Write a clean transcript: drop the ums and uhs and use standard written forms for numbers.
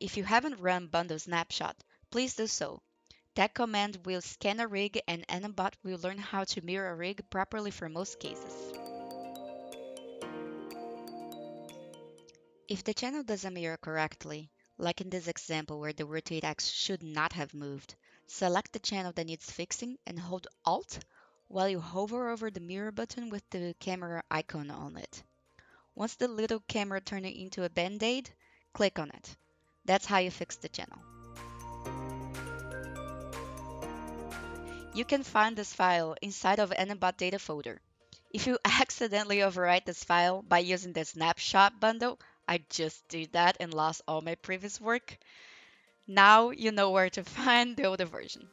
If you haven't run bundle snapshot, please do so. That command will scan a rig and animbot will learn how to mirror a rig properly for most cases. If the channel doesn't mirror correctly, like in this example where the rotate axis should not have moved, select the channel that needs fixing and hold Alt while you hover over the mirror button with the camera icon on it. Once the little camera turns into a band-aid, click on it. That's how you fix the channel. You can find this file inside of animbot data folder. If you accidentally overwrite this file by using the snapshot bundle, I just did that and lost all my previous work. Now you know where to find the older version.